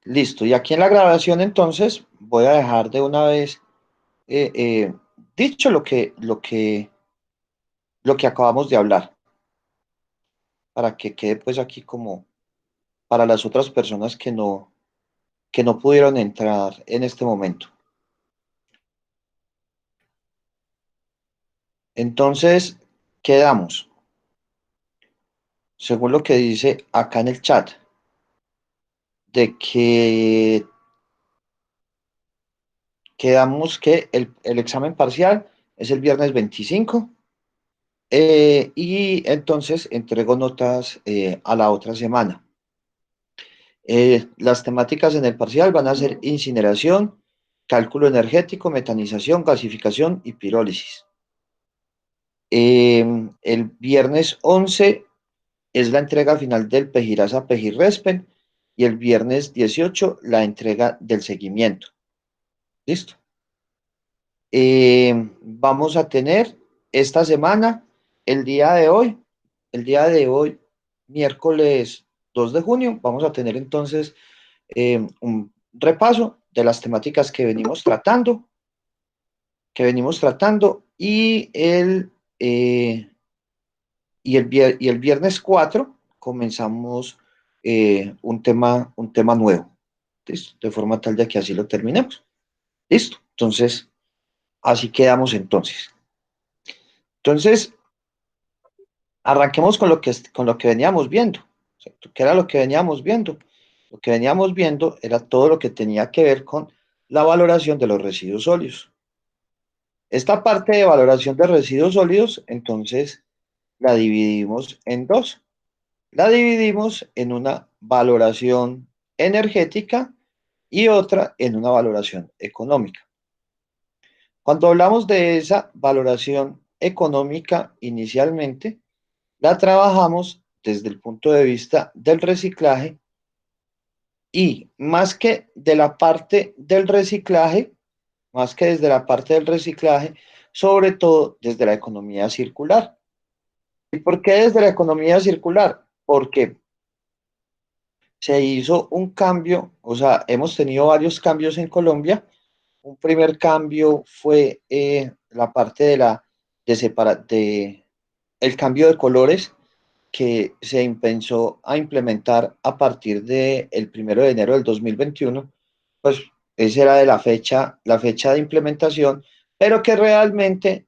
Listo. Y aquí en la grabación entonces voy a dejar de una vez eh, eh, dicho lo que acabamos de hablar, para que quede pues aquí como para las otras personas que no pudieron entrar en este momento. Entonces, quedamos, según lo que dice acá en el chat, de que quedamos que el examen parcial es el viernes 25, y entonces entrego notas a la otra semana. Las temáticas en el parcial van a ser incineración, cálculo energético, metanización, gasificación y pirólisis. El viernes 11 es la entrega final del Pejirasa Pejirrespen y el viernes 18 la entrega del seguimiento. ¿Listo? Vamos a tener esta semana, el día de hoy, el día de hoy, miércoles 2 de junio, vamos a tener entonces un repaso de las temáticas que venimos tratando eh, y el viernes 4 comenzamos un tema nuevo. ¿Listo? De forma tal de que así lo terminemos. ¿Listo? Entonces, así quedamos entonces. Entonces, arranquemos con lo que veníamos viendo. ¿Cierto? ¿Qué era lo que veníamos viendo? Lo que veníamos viendo era todo lo que tenía que ver con la valoración de los residuos sólidos. Esta parte de valoración de residuos sólidos, entonces, la dividimos en dos. La dividimos en una valoración energética y otra en una valoración económica. Cuando hablamos de esa valoración económica inicialmente, la trabajamos desde el punto de vista del reciclaje y más que de la parte del reciclaje, más que desde la parte del reciclaje, sobre todo desde la economía circular. ¿Y por qué desde la economía circular? Porque se hizo un cambio, o sea, hemos tenido varios cambios en Colombia. Un primer cambio fue la parte de el cambio de colores que se empezó a implementar a partir del 1 de enero del 2021. Pues esa era de la fecha de implementación, pero que realmente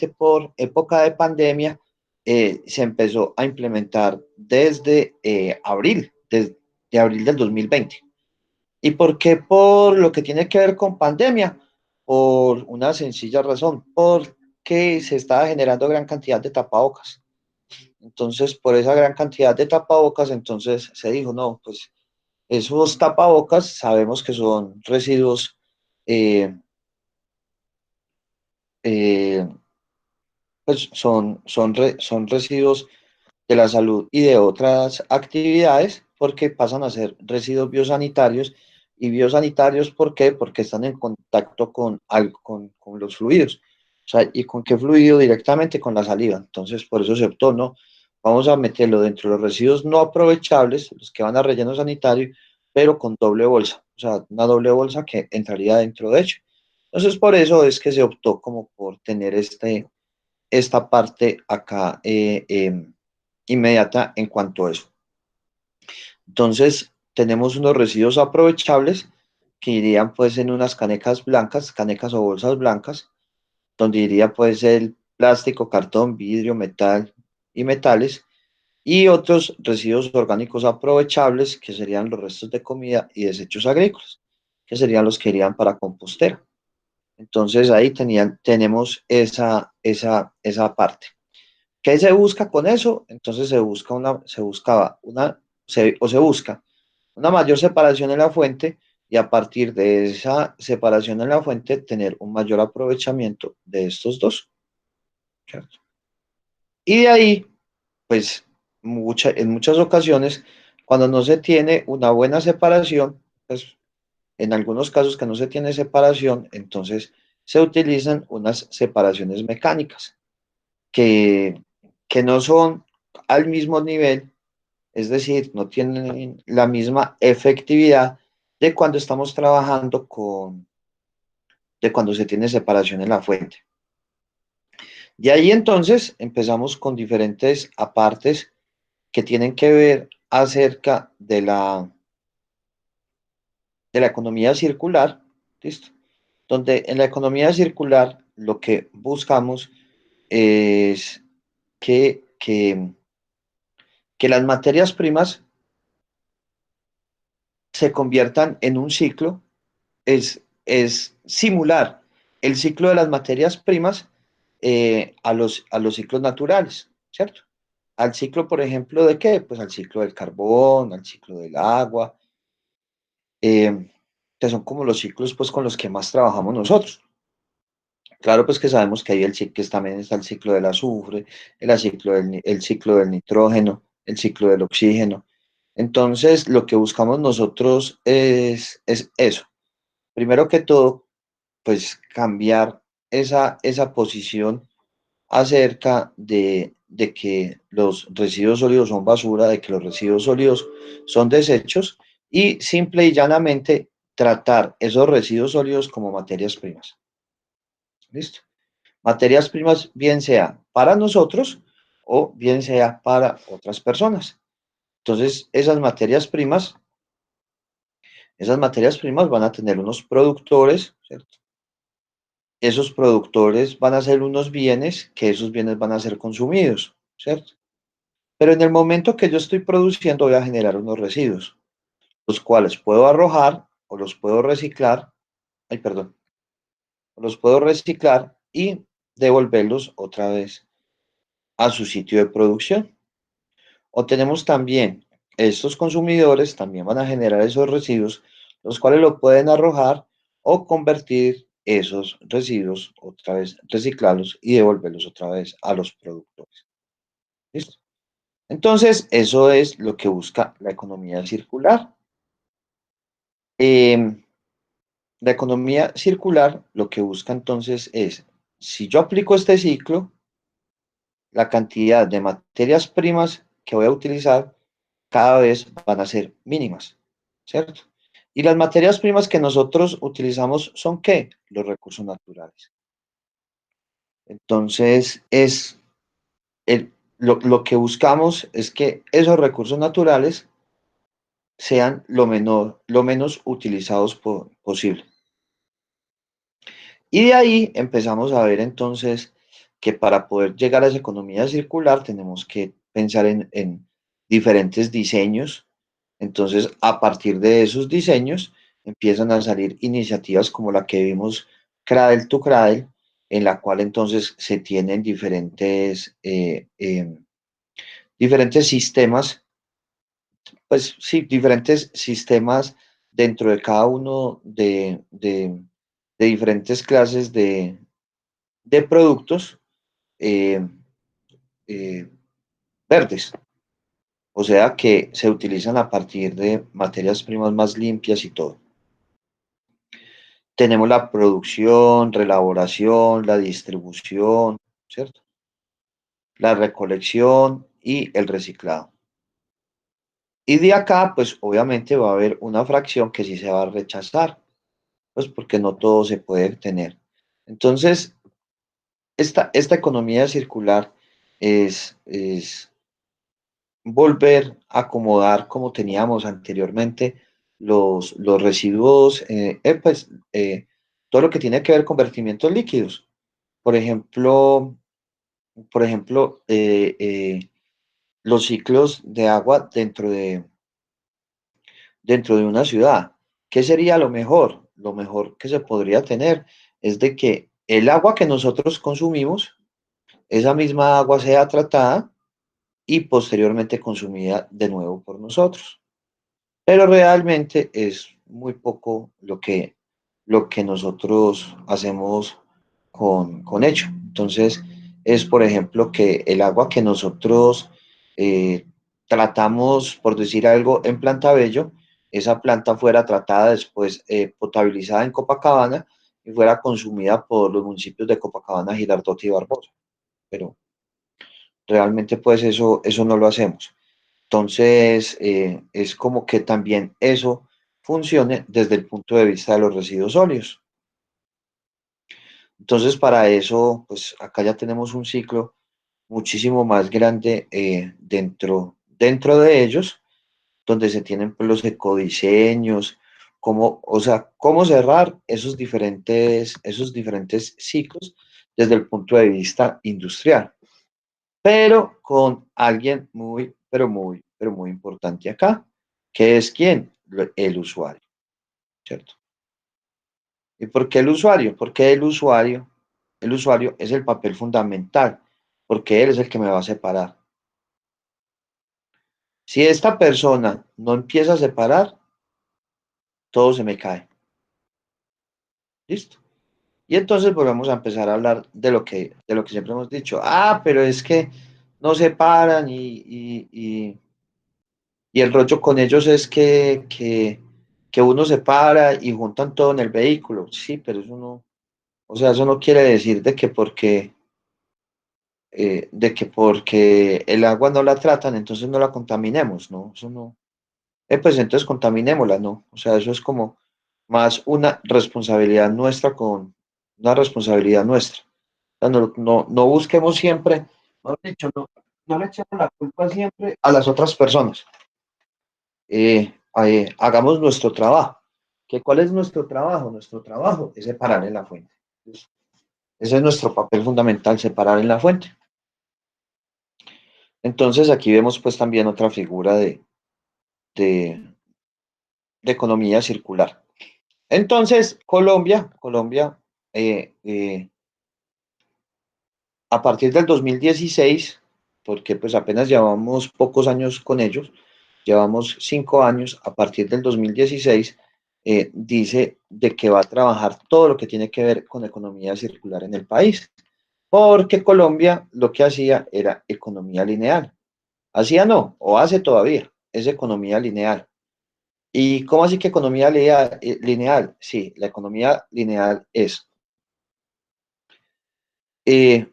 por época de pandemia se empezó a implementar desde desde abril del 2020. ¿Y por qué? Por lo que tiene que ver con pandemia, por una sencilla razón, porque se estaba generando gran cantidad de tapabocas. Entonces, por esa gran cantidad de tapabocas, entonces se dijo, no, pues esos tapabocas sabemos que son residuos, eh, eh, pues son residuos de la salud y de otras actividades porque pasan a ser residuos biosanitarios. Y biosanitarios, ¿por qué? Porque están en contacto con los fluidos. O sea, ¿y con qué fluido? Directamente con la saliva. Entonces, por eso se optó, ¿no? Vamos a meterlo dentro de los residuos no aprovechables, los que van a relleno sanitario, pero con doble bolsa. O sea, una doble bolsa que entraría dentro de ello. Entonces, por eso es que se optó como por tener esta parte acá inmediata en cuanto a eso. Entonces, tenemos unos residuos aprovechables que irían pues en unas canecas blancas, canecas o bolsas blancas, donde iría pues el plástico, cartón, vidrio, metal y metales, y otros residuos orgánicos aprovechables que serían los restos de comida y desechos agrícolas, que serían los que irían para compostera. Entonces ahí tenemos esa parte. ¿Qué se busca con eso? Entonces se busca una mayor separación en la fuente y a partir de esa separación en la fuente tener un mayor aprovechamiento de estos dos, ¿cierto? Y de ahí, pues en muchas ocasiones, cuando no se tiene una buena separación, pues en algunos casos que no se tiene separación, entonces se utilizan unas separaciones mecánicas que, que no son al mismo nivel, es decir, no tienen la misma efectividad de cuando estamos trabajando de cuando se tiene separación en la fuente. Y ahí entonces empezamos con diferentes apartes que tienen que ver acerca de la economía circular, ¿listo? Donde en la economía circular lo que buscamos es que las materias primas se conviertan en un ciclo, es simular el ciclo de las materias primas a los ciclos naturales, ¿cierto? Al ciclo, por ejemplo, ¿de qué? Pues al ciclo del carbón, al ciclo del agua, que son como los ciclos pues, con los que más trabajamos nosotros. Claro, pues que sabemos que hay que también está el ciclo del azufre, el ciclo del nitrógeno, el ciclo del oxígeno. Entonces, lo que buscamos nosotros es eso. Primero que todo, pues cambiar esa posición acerca de que los residuos sólidos son basura, de que los residuos sólidos son desechos y simple y llanamente tratar esos residuos sólidos como materias primas. ¿Listo? Materias primas, bien sea para nosotros o bien sea para otras personas. Entonces, esas materias primas van a tener unos productores, ¿cierto? Esos productores van a ser unos bienes, que esos bienes van a ser consumidos, ¿cierto? Pero en el momento que yo estoy produciendo voy a generar unos residuos, los cuales puedo arrojar o los puedo reciclar, ay, perdón, los puedo reciclar y devolverlos otra vez a su sitio de producción. O tenemos también, estos consumidores también van a generar esos residuos, los cuales lo pueden arrojar o convertir esos residuos otra vez, reciclarlos y devolverlos otra vez a los productores. ¿Listo? Entonces, eso es lo que busca la economía circular. Eh, la economía circular lo que busca entonces es, si yo aplico este ciclo, la cantidad de materias primas que voy a utilizar cada vez van a ser mínimas, ¿cierto? Y las materias primas que nosotros utilizamos son ¿qué? Los recursos naturales. Entonces, lo que buscamos es que esos recursos naturales sean lo menos utilizados posible. Y de ahí empezamos a ver entonces que para poder llegar a esa economía circular tenemos que pensar en diferentes diseños. Entonces, a partir de esos diseños empiezan a salir iniciativas como la que vimos Cradle to Cradle, en la cual entonces se tienen diferentes sistemas, pues sí, diferentes sistemas dentro de cada uno de diferentes clases de productos eh, eh, verdes, o sea que se utilizan a partir de materias primas más limpias y todo. Tenemos la producción, relaboración, la distribución, ¿cierto? La recolección y el reciclado. Y de acá, pues obviamente va a haber una fracción que sí se va a rechazar, pues porque no todo se puede tener. Entonces, esta economía circular es volver a acomodar como teníamos anteriormente los residuos, todo lo que tiene que ver con vertimientos líquidos. Por ejemplo, por ejemplo los ciclos de agua dentro de una ciudad. ¿Qué sería lo mejor? Lo mejor que se podría tener es de que el agua que nosotros consumimos, esa misma agua sea tratada y posteriormente consumida de nuevo por nosotros. Pero realmente es muy poco lo que nosotros hacemos con ello. Entonces, es por ejemplo que el agua que nosotros eh, tratamos, por decir algo, en Planta Bello, esa planta fuera tratada después, potabilizada en Copacabana y fuera consumida por los municipios de Copacabana, Girardot y Barbosa. Pero realmente pues eso no lo hacemos. Entonces, es como que también eso funcione desde el punto de vista de los residuos sólidos. Entonces, para eso, pues acá ya tenemos un ciclo muchísimo más grande dentro de ellos, donde se tienen pues, los ecodiseños, cómo, o sea, cómo cerrar esos diferentes ciclos desde el punto de vista industrial, pero con alguien muy, pero muy importante acá, que es quién, el usuario, ¿cierto? ¿Y por qué el usuario? Porque el usuario es el papel fundamental, porque él es el que me va a separar. Si esta persona no empieza a separar, todo se me cae. ¿Listo? Y entonces volvemos a empezar a hablar de lo que siempre hemos dicho. Ah, pero es que no separan y el rollo con ellos es que uno se para y juntan todo en el vehículo. Sí, pero eso no, o sea, eso no quiere decir de que porque el agua no la tratan, entonces no la contaminemos, ¿no? Eso no. Pues entonces contaminémosla, ¿no? O sea, eso es como más una responsabilidad nuestra con una responsabilidad nuestra. O sea, no busquemos siempre, mejor dicho, no le echemos la culpa siempre a las otras personas. Hagamos nuestro trabajo. ¿Cuál es nuestro trabajo? Nuestro trabajo es separar en la fuente. Ese es nuestro papel fundamental, separar en la fuente. Entonces aquí vemos pues también otra figura de, de economía circular. Entonces, Colombia a partir del 2016, porque pues apenas llevamos pocos años con ellos, llevamos 5 años, a partir del 2016, dice de que va a trabajar todo lo que tiene que ver con economía circular en el país, porque Colombia lo que hacía era economía lineal. Hacía no, o hace todavía, es economía lineal. ¿Y cómo así que economía lineal? Sí, la economía lineal es, eh,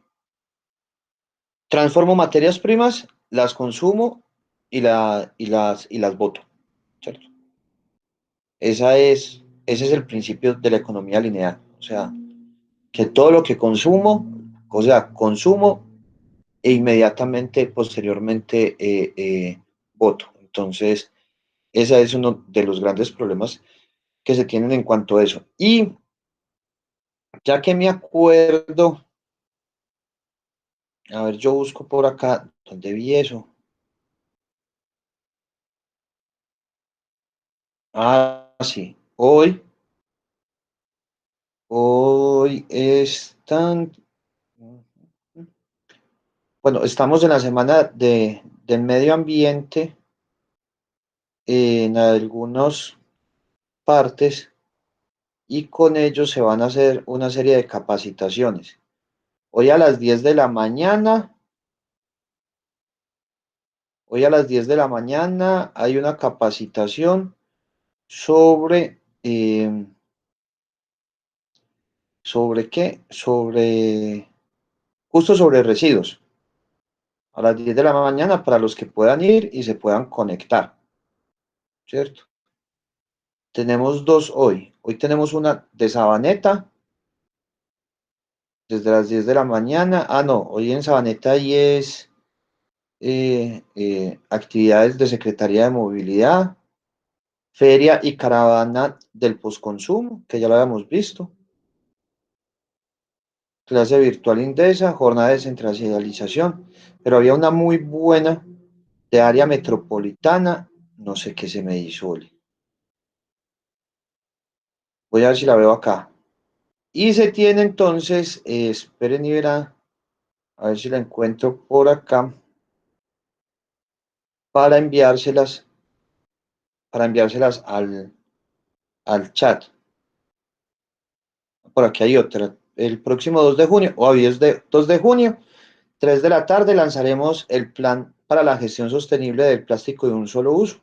transformo materias primas, las consumo y las boto, ¿cierto? Ese es el principio de la economía lineal. O sea, que todo lo que consumo, o sea, consumo e inmediatamente, posteriormente, voto. Entonces, ese es uno de los grandes problemas que se tienen en cuanto a eso. Y ya que me acuerdo, a ver, yo busco por acá, ¿dónde vi eso? Ah, sí, hoy están, bueno, estamos en la semana del medio ambiente en algunas partes y con ellos se van a hacer una serie de capacitaciones. Hoy a las 10 de la mañana, hoy a las 10 de la mañana hay una capacitación sobre, ¿sobre qué? Justo sobre residuos. A las 10 de la mañana para los que puedan ir y se puedan conectar, ¿cierto? Tenemos dos hoy. Hoy tenemos una de Sabaneta desde las 10 de la mañana. Ah, no, hoy en Sabaneta ahí es actividades de Secretaría de Movilidad, feria y caravana del postconsumo, que ya lo habíamos visto, clase virtual Indesa, jornada de descentralización, pero había una muy buena de área metropolitana, no sé qué se me hizo, Oli. Voy a ver si la veo acá. Y se tiene entonces, esperen y verá, a ver si la encuentro por acá, para enviárselas, para enviárselas al chat. Por aquí hay otra. El próximo 2 de junio, o hoy es 2 de junio, 3 de la tarde, lanzaremos el plan para la gestión sostenible del plástico de un solo uso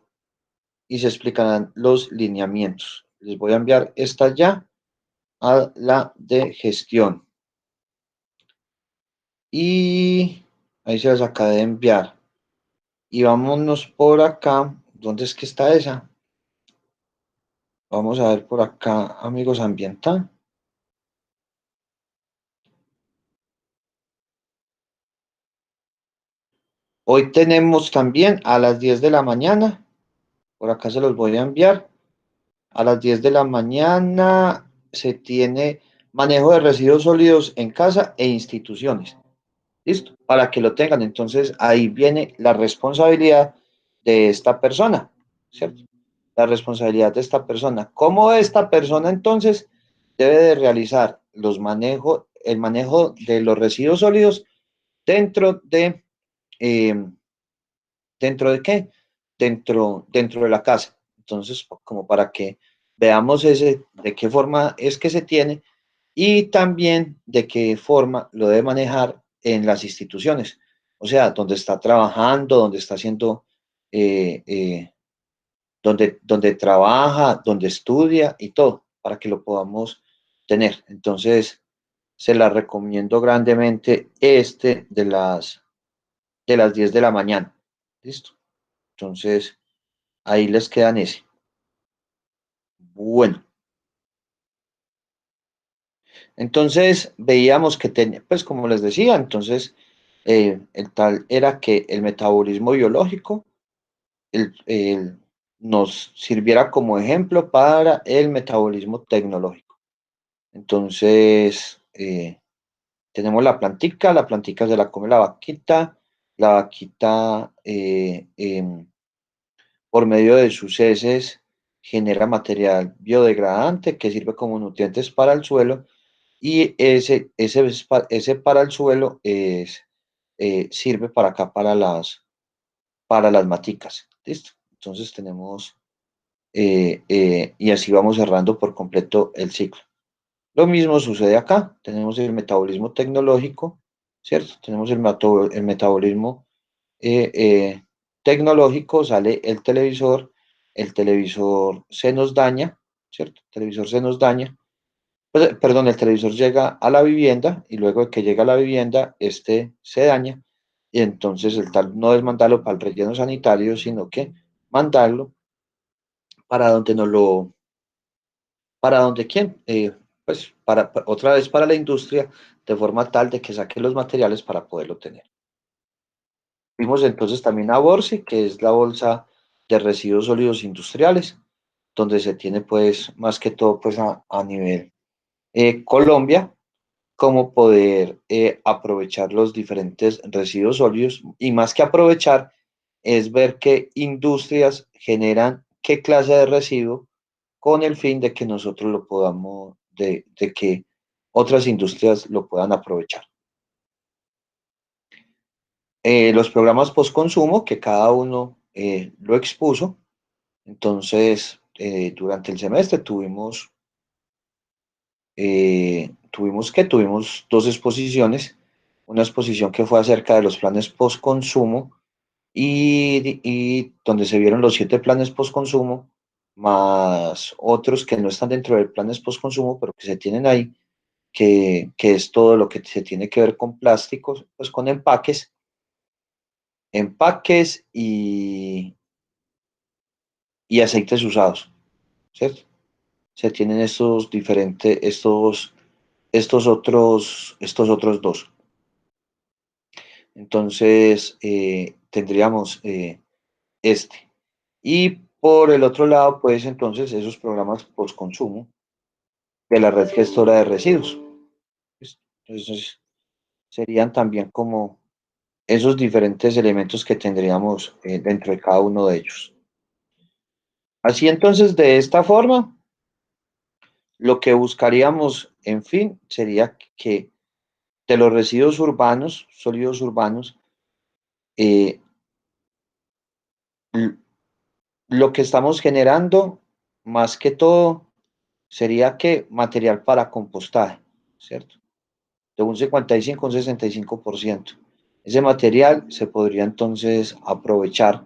y se explicarán los lineamientos. Les voy a enviar esta ya a la de gestión. Y ahí se las acaba de enviar. Y vámonos por acá. ¿Dónde es que está esa? Vamos a ver por acá, amigos ambiental. Hoy tenemos también a las 10 de la mañana, por acá se los voy a enviar. A las 10 de la mañana se tiene manejo de residuos sólidos en casa e instituciones. ¿Listo? Para que lo tengan. Entonces ahí viene la responsabilidad de esta persona, ¿cierto? La responsabilidad de esta persona. ¿Cómo esta persona entonces debe de realizar el manejo de los residuos sólidos dentro de, eh, ¿dentro de qué? Dentro de la casa. Entonces, como para que veamos de qué forma es que se tiene y también de qué forma lo debe manejar en las instituciones. O sea, donde está trabajando, donde está haciendo, eh, eh, donde trabaja, donde estudia y todo, para que lo podamos tener. Entonces, se la recomiendo grandemente de las 10 de la mañana. ¿Listo? Entonces, ahí les quedan ese. Bueno, entonces veíamos que tenía, pues como les decía, entonces el tal era que el metabolismo biológico nos sirviera como ejemplo para el metabolismo tecnológico. Entonces, tenemos la plantica se la come la vaquita por medio de sus heces genera material biodegradante que sirve como nutrientes para el suelo y ese para el suelo sirve para acá, para las maticas. ¿Listo? Entonces tenemos, y así vamos cerrando por completo el ciclo. Lo mismo sucede acá, tenemos el metabolismo tecnológico, ¿cierto? Tenemos el metabolismo tecnológico, sale el televisor se nos daña, ¿cierto? El televisor se nos daña, perdón, el televisor llega a la vivienda y luego de que llega a la vivienda, este se daña y entonces el tal no es mandarlo para el relleno sanitario, sino que mandarlo para donde no lo, para donde quién, pues otra vez para la industria, de forma tal de que saque los materiales para poderlo tener. Vimos entonces también a Borsi, que es la bolsa de residuos sólidos industriales, donde se tiene pues más que todo pues a nivel Colombia, cómo poder aprovechar los diferentes residuos sólidos y más que aprovechar es ver qué industrias generan qué clase de residuo con el fin de que nosotros lo podamos, de que otras industrias lo puedan aprovechar. Los programas post-consumo, que cada uno lo expuso, entonces durante el semestre tuvimos dos exposiciones, una exposición que fue acerca de los planes post-consumo y donde se vieron los 7 planes post-consumo, más otros que no están dentro de planes post-consumo, pero que se tienen ahí, que es todo lo que se tiene que ver con plásticos, pues con empaques y aceites usados, ¿cierto? Se tienen estos otros dos. Entonces, tendríamos este. Y por el otro lado, pues entonces esos programas post-consumo de la red gestora de residuos. Entonces, serían también como esos diferentes elementos que tendríamos dentro de cada uno de ellos. Así entonces, de esta forma, lo que buscaríamos, en fin, sería que de los residuos urbanos, sólidos urbanos, eh, lo que estamos generando, más que todo, sería que material para compostaje, ¿cierto? De un 55 a un 65%. Ese material se podría entonces aprovechar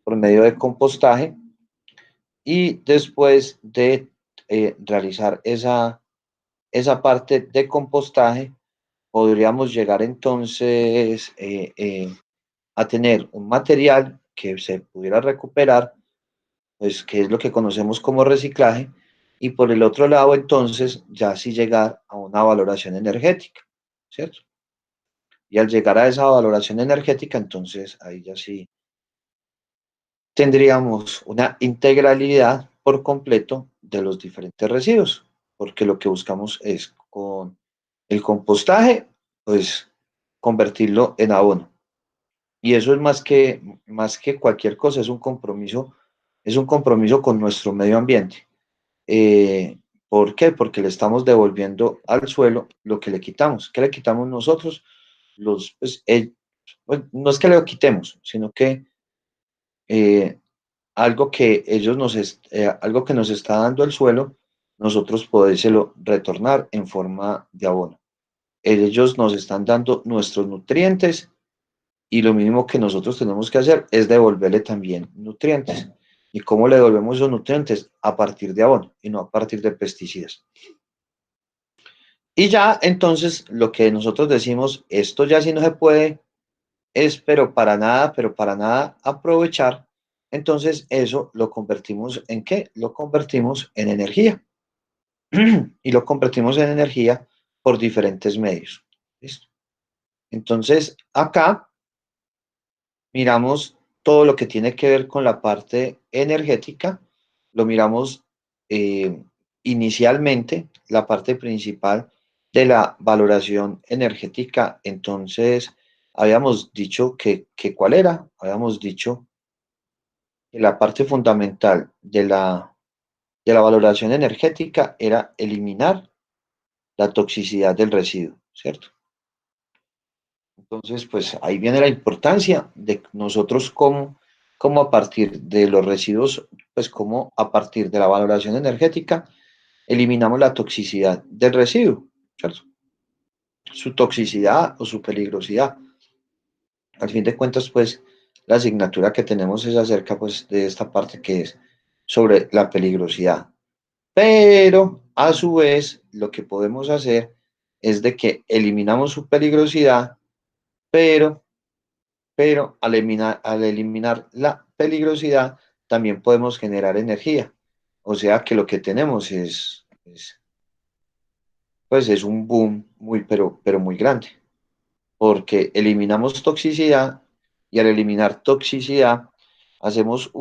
por medio de compostaje y después de realizar esa parte de compostaje, podríamos llegar entonces a tener un material que se pudiera recuperar, pues que es lo que conocemos como reciclaje, y por el otro lado, entonces, ya sí llegar a una valoración energética, ¿cierto? Y al llegar a esa valoración energética, entonces ahí ya sí tendríamos una integralidad por completo de los diferentes residuos, porque lo que buscamos es con el compostaje, pues convertirlo en abono. Y eso es más que cualquier cosa, es un compromiso con nuestro medio ambiente. Eh, ¿Por qué? Porque le estamos devolviendo al suelo lo que le quitamos. ¿Qué le quitamos nosotros? Pues, no es que le quitemos, sino que eh, algo que nos está dando el suelo, nosotros podérselo retornar en forma de abono. Ellos nos están dando nuestros nutrientes y lo mínimo que nosotros tenemos que hacer es devolverle también nutrientes. ¿Y cómo le devolvemos esos nutrientes? A partir de abono y no a partir de pesticidas. Y ya entonces lo que nosotros decimos, esto ya sí no se puede, es pero para nada aprovechar. Entonces eso lo convertimos en ¿qué? Lo convertimos en energía. Y lo convertimos en energía por diferentes medios. ¿Listo? Entonces acá miramos todo lo que tiene que ver con la parte energética, lo miramos eh, inicialmente, la parte principal de la valoración energética. Entonces, habíamos dicho que ¿cuál era? Habíamos dicho que la parte fundamental de la valoración energética era eliminar la toxicidad del residuo, ¿cierto? Entonces, pues ahí viene la importancia de nosotros cómo a partir de los residuos, pues cómo a partir de la valoración energética eliminamos la toxicidad del residuo, ¿cierto? Su toxicidad o su peligrosidad. Al fin de cuentas, pues la asignatura que tenemos es acerca pues de esta parte que es sobre la peligrosidad. Pero a su vez, lo que podemos hacer es de que eliminamos su peligrosidad, pero al eliminar la peligrosidad, también podemos generar energía. O sea que lo que tenemos pues es un boom pero muy grande, porque eliminamos toxicidad y al eliminar toxicidad, podemos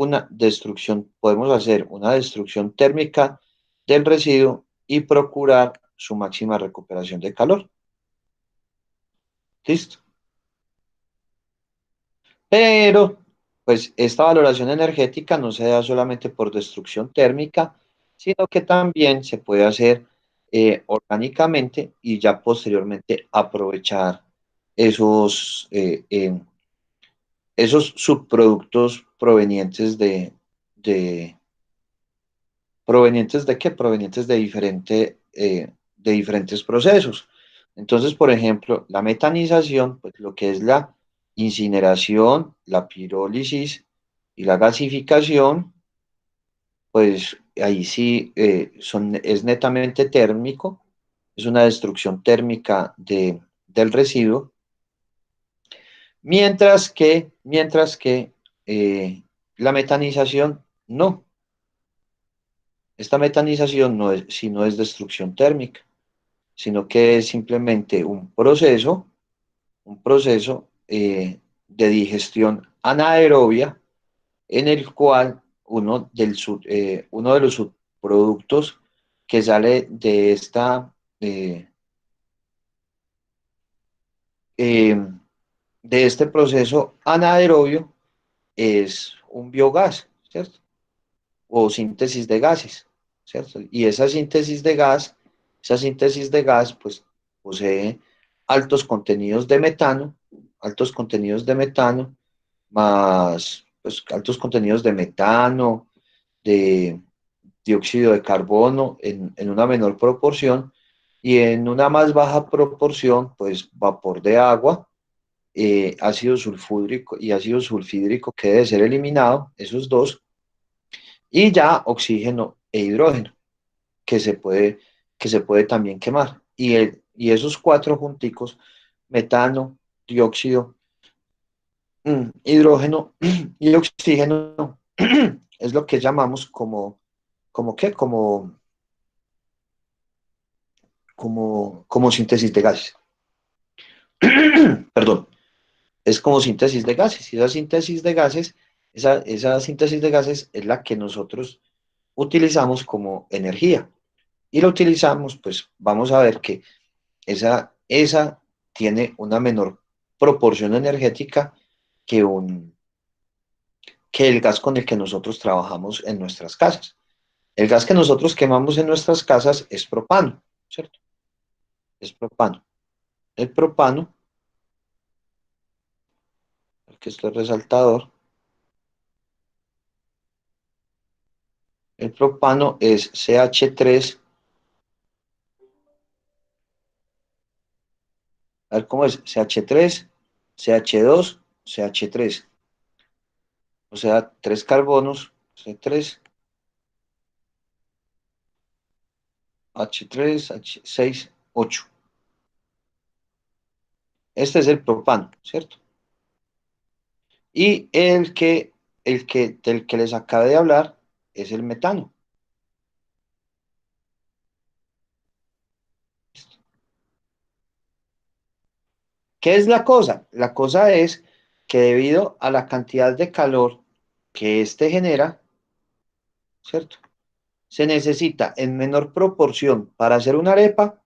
hacer una destrucción térmica del residuo y procurar su máxima recuperación de calor. ¿Listo? Pero, pues esta valoración energética no se da solamente por destrucción térmica, sino que también se puede hacer orgánicamente y ya posteriormente aprovechar esos, esos subproductos provenientes de qué? Provenientes de diferentes procesos. Entonces, por ejemplo, la metanización, pues lo que es la incineración, la pirólisis y la gasificación, pues ahí sí es netamente térmico, es una destrucción térmica del residuo, mientras que la metanización no. Esta metanización si no es destrucción térmica, sino que es simplemente un proceso de digestión anaerobia en el cual uno de los subproductos que sale eh, de este proceso anaerobio es un biogás, ¿cierto? O síntesis de gases, ¿cierto? Y esa síntesis de gas, pues posee altos contenidos de metano, más pues, altos contenidos de metano, de dióxido de carbono en una menor proporción y en una más baja proporción, pues vapor de agua, ácido sulfúrico y ácido sulfídrico que debe ser eliminado, esos dos, y ya oxígeno e hidrógeno, que se puede, que se puede también quemar. Y esos cuatro junticos, metano, dióxido, hidrógeno y oxígeno, es lo que llamamos como ¿qué? Como, como síntesis de gases. Perdón, es como síntesis de gases. Y esa síntesis de gases es la que nosotros utilizamos como energía. Y la utilizamos, pues vamos a ver que esa tiene una menor proporción energética que, que el gas con el que nosotros trabajamos en nuestras casas. El gas que nosotros quemamos en nuestras casas es propano, ¿cierto? Es propano. El propano, aquí está el resaltador, el propano es CH3, a ver cómo es, CH3, CH2, CH3, o sea, tres carbonos, C3, H3, H6, 8. Este es el propano, ¿cierto? Y del que les acabé de hablar es el metano. ¿Qué es la cosa? La cosa es que debido a la cantidad de calor que éste genera, ¿cierto? Se necesita en menor proporción para hacer una arepa,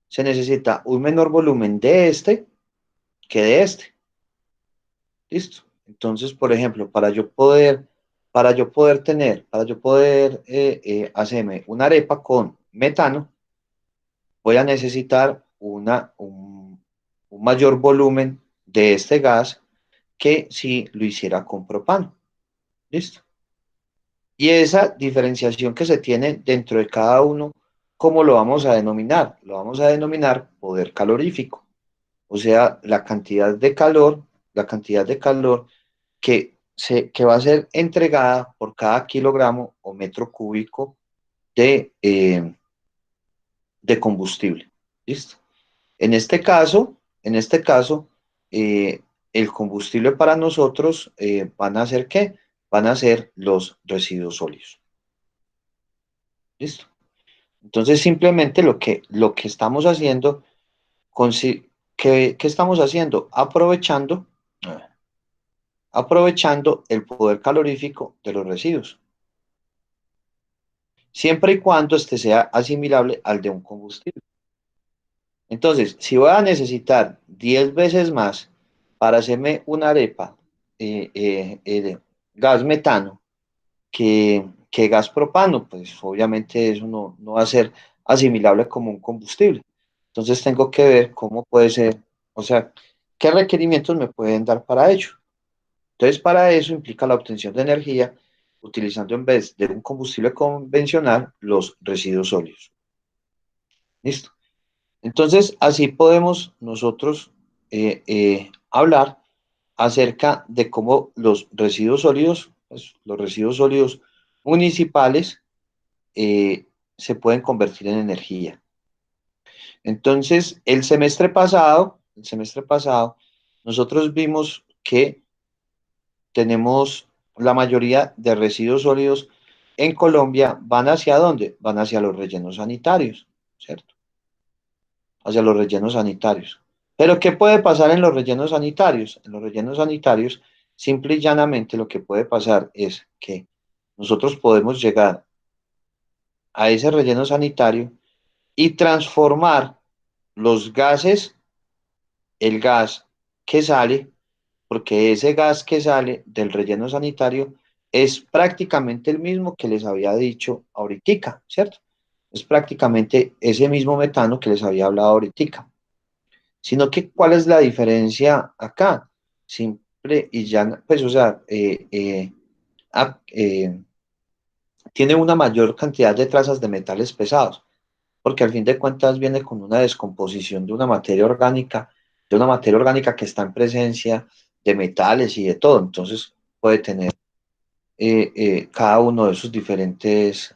se necesita un menor volumen de este que de este. ¿Listo? Entonces, por ejemplo, para yo poder hacerme una arepa con metano, voy a necesitar un mayor volumen de este gas que si lo hiciera con propano. ¿Listo? Y esa diferenciación que se tiene dentro de cada uno, ¿cómo lo vamos a denominar? Lo vamos a denominar poder calorífico, o sea, la cantidad de calor que va a ser entregada por cada kilogramo o metro cúbico de combustible. ¿Listo? En este caso, eh, el combustible para nosotros van a ser ¿qué? Van a ser los residuos sólidos. ¿Listo? Entonces, simplemente lo que estamos haciendo, ¿qué estamos haciendo? Aprovechando el poder calorífico de los residuos, siempre y cuando este sea asimilable al de un combustible. Entonces, si voy a necesitar 10 veces más para hacerme una arepa, de gas metano, que gas propano, pues obviamente eso no va a ser asimilable como un combustible. Entonces tengo que ver cómo puede ser, o sea, qué requerimientos me pueden dar para ello. Entonces, para eso implica la obtención de energía utilizando en vez de un combustible convencional los residuos sólidos. ¿Listo? Entonces, así podemos nosotros hablar acerca de cómo los residuos sólidos, pues, los residuos sólidos municipales, se pueden convertir en energía. Entonces, el semestre pasado, nosotros vimos que tenemos la mayoría de residuos sólidos en Colombia van hacia dónde? Van hacia los rellenos sanitarios, ¿cierto? Hacia los rellenos sanitarios. Pero ¿qué puede pasar en los rellenos sanitarios? En los rellenos sanitarios, simple y llanamente lo que puede pasar es que nosotros podemos llegar a ese relleno sanitario y transformar los gases, el gas que sale, porque ese gas que sale del relleno sanitario es prácticamente el mismo que les había dicho ahorita, ¿cierto? Es prácticamente ese mismo metano que les había hablado ahorita. Sino que, ¿cuál es la diferencia acá? Simple y llana, pues, o sea, a- eh, tiene una mayor cantidad de trazas de metales pesados, porque al fin de cuentas viene con una descomposición de una materia orgánica que está en presencia de metales y de todo, entonces puede tener cada uno de esos diferentes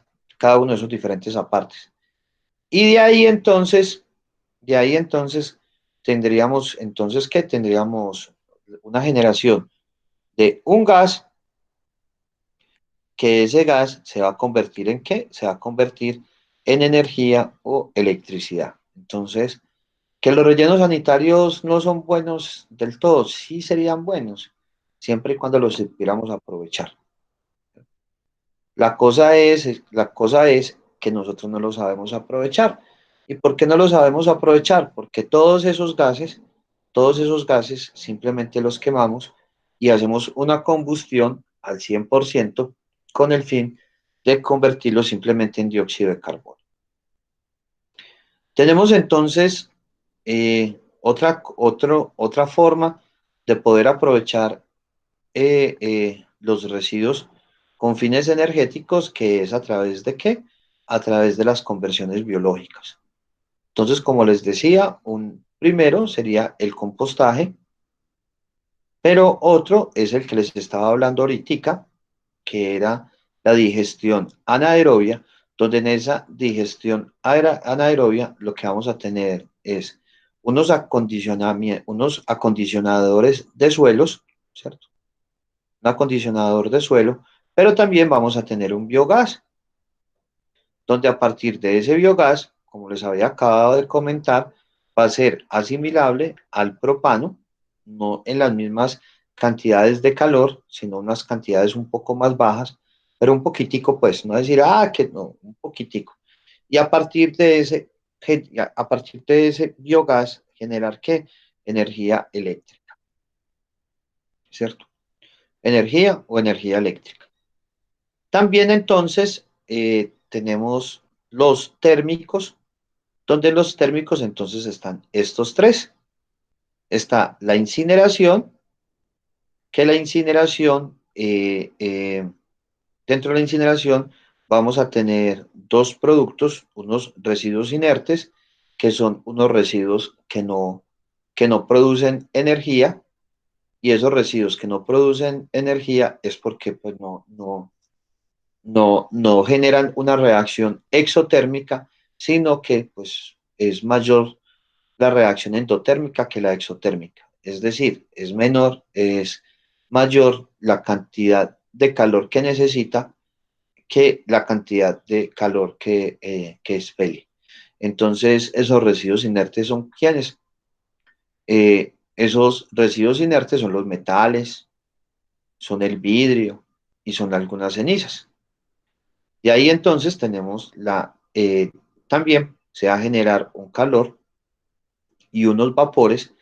apartes. Y de ahí entonces ¿qué? Tendríamos una generación de un gas, que ese gas se va a convertir ¿en qué? Se va a convertir en energía o electricidad. Entonces, que los rellenos sanitarios no son buenos del todo, sí serían buenos, siempre y cuando los supiéramos aprovechar. La cosa es que nosotros no lo sabemos aprovechar. ¿Y por qué no lo sabemos aprovechar? Porque todos esos gases simplemente los quemamos y hacemos una combustión al 100% con el fin de convertirlo simplemente en dióxido de carbono. Tenemos entonces otra forma de poder aprovechar los residuos con fines energéticos, que es a través de qué? A través de las conversiones biológicas. Entonces, como les decía, un primero sería el compostaje, pero otro es el que les estaba hablando ahorita, que era la digestión anaerobia, donde en esa digestión anaerobia lo que vamos a tener es unos acondicionadores de suelos, ¿cierto? Un acondicionador de suelo, pero también vamos a tener un biogás, donde a partir de ese biogás, como les había acabado de comentar, va a ser asimilable al propano, no en las mismas cantidades de calor, sino unas cantidades un poco más bajas, pero un poquitico, pues, no decir, que no, un poquitico. Y a partir de ese biogás, generar qué? Energía eléctrica, ¿cierto? Energía o energía eléctrica. También entonces tenemos los térmicos, donde los térmicos entonces están estos tres. Está la incineración, que la incineración, dentro de la incineración vamos a tener dos productos, unos residuos inertes, que son unos residuos que no producen energía, y esos residuos que no producen energía es porque pues, no generan una reacción exotérmica, sino que pues, es mayor la reacción endotérmica que la exotérmica. Es decir, es menor, es mayor la cantidad de calor que necesita que la cantidad de calor que expele. Entonces, esos residuos inertes son ¿quiénes? Esos residuos inertes son los metales, son el vidrio y son algunas cenizas. Y ahí entonces tenemos también se va a generar un calor y unos vapores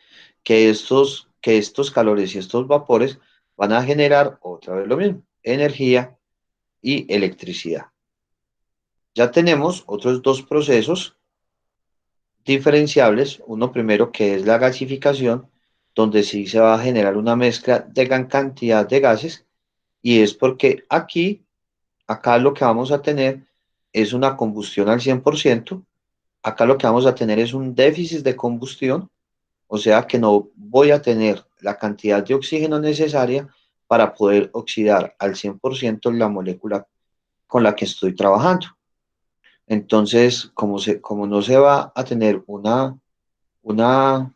que estos calores y estos vapores van a generar otra vez lo mismo, energía y electricidad. Ya tenemos otros dos procesos diferenciables, uno primero que es la gasificación, donde sí se va a generar una mezcla de gran cantidad de gases, y es porque acá lo que vamos a tener es una combustión al 100%. Acá lo que vamos a tener es un déficit de combustión, o sea que no voy a tener la cantidad de oxígeno necesaria para poder oxidar al 100% la molécula con la que estoy trabajando. Entonces, como no se va a tener una, una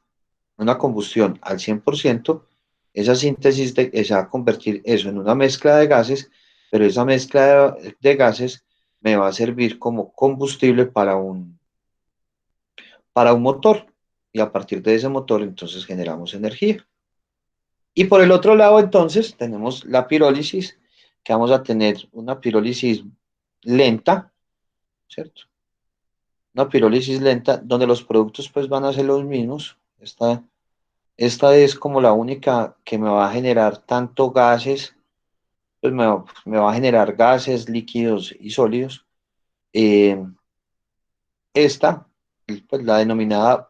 combustión al 100%, esa síntesis se va a convertir eso en una mezcla de gases, pero esa mezcla de gases me va a servir como combustible para un motor, y a partir de ese motor entonces generamos energía. Y por el otro lado entonces tenemos la pirólisis, que vamos a tener una pirólisis lenta, ¿cierto? Una pirólisis lenta donde los productos pues van a ser los mismos. Esta es como la única que me va a generar tanto gases, pues me va a generar gases, líquidos y sólidos. Eh, esta, pues la denominada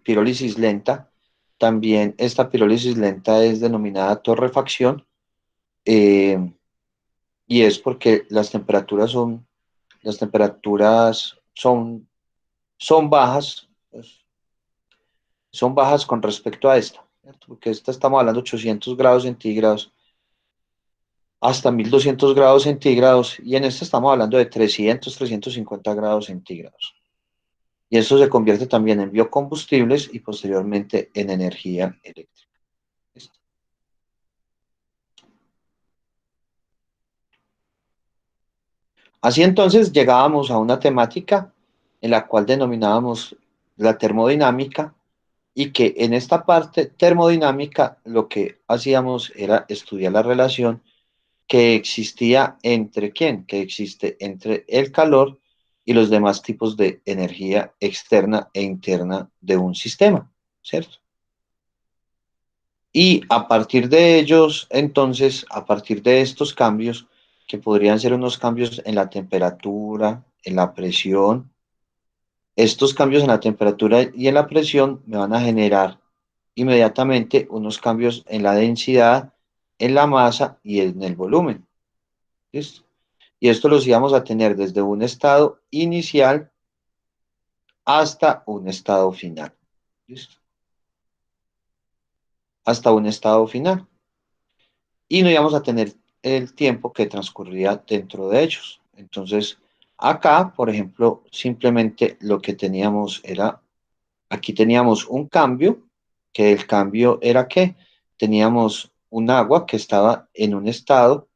pirólisis lenta, también esta pirólisis lenta es denominada torrefacción, eh, y es porque las temperaturas son bajas, pues, son bajas con respecto a esta, ¿cierto? Porque esta estamos hablando de 800 grados centígrados hasta 1200 grados centígrados, y en esta estamos hablando de 350 grados centígrados. Y eso se convierte también en biocombustibles y posteriormente en energía eléctrica. ¿Listo? Así entonces llegábamos a una temática en la cual denominábamos la termodinámica, y que en esta parte termodinámica lo que hacíamos era estudiar la relación que existía entre quién, que existe entre el calor y los demás tipos de energía externa e interna de un sistema, ¿cierto? Y a partir de ellos, entonces, a partir de estos cambios, que podrían ser unos cambios en la temperatura, en la presión, estos cambios en la temperatura y en la presión me van a generar inmediatamente unos cambios en la densidad, en la masa y en el volumen. ¿Listo? Y esto los íbamos a tener desde un estado inicial hasta un estado final. ¿Listo? Hasta un estado final. Y no íbamos a tener el tiempo que transcurría dentro de ellos. Entonces, acá, por ejemplo, simplemente lo que teníamos era, aquí teníamos un cambio, que el cambio era que teníamos un agua que estaba en un estado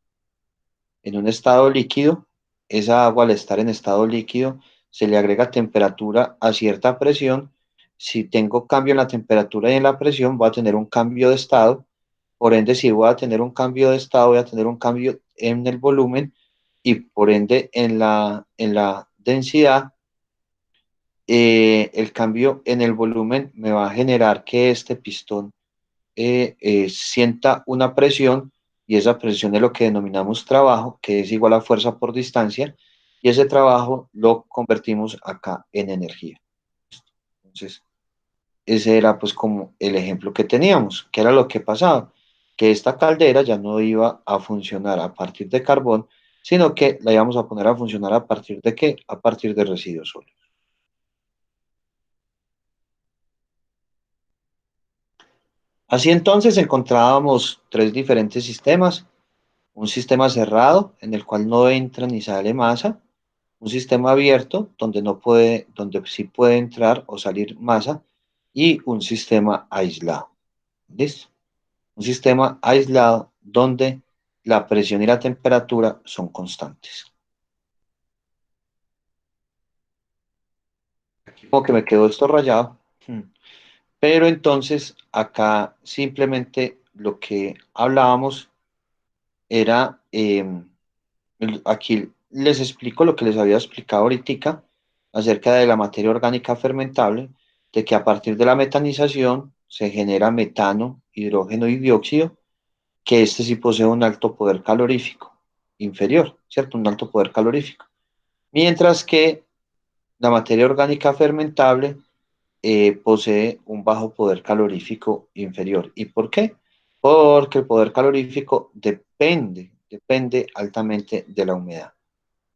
líquido. Esa agua al estar en estado líquido se le agrega temperatura a cierta presión. Si tengo cambio en la temperatura y en la presión, voy a tener un cambio de estado. Por ende, si voy a tener un cambio de estado, voy a tener un cambio en el volumen y por ende en la densidad. El cambio en el volumen me va a generar que este pistón sienta una presión, y esa presión es lo que denominamos trabajo, que es igual a fuerza por distancia, y ese trabajo lo convertimos acá en energía. Entonces, ese era pues como el ejemplo que teníamos, que era lo que pasaba, que esta caldera ya no iba a funcionar a partir de carbón, sino que la íbamos a poner a funcionar a partir de qué, a partir de residuos sólidos. Así entonces encontrábamos tres diferentes sistemas: un sistema cerrado en el cual no entra ni sale masa, un sistema abierto donde no puede, donde sí puede entrar o salir masa, y un sistema aislado. ¿Listo? Un sistema aislado donde la presión y la temperatura son constantes. Aquí como que me quedó esto rayado, pero entonces acá simplemente lo que hablábamos era, aquí les explico lo que les había explicado ahorita acerca de la materia orgánica fermentable, de que a partir de la metanización se genera metano, hidrógeno y dióxido, que este sí posee un alto poder calorífico inferior, ¿cierto? Un alto poder calorífico. Mientras que la materia orgánica fermentable posee un bajo poder calorífico inferior. ¿Y por qué? Porque el poder calorífico depende altamente de la humedad.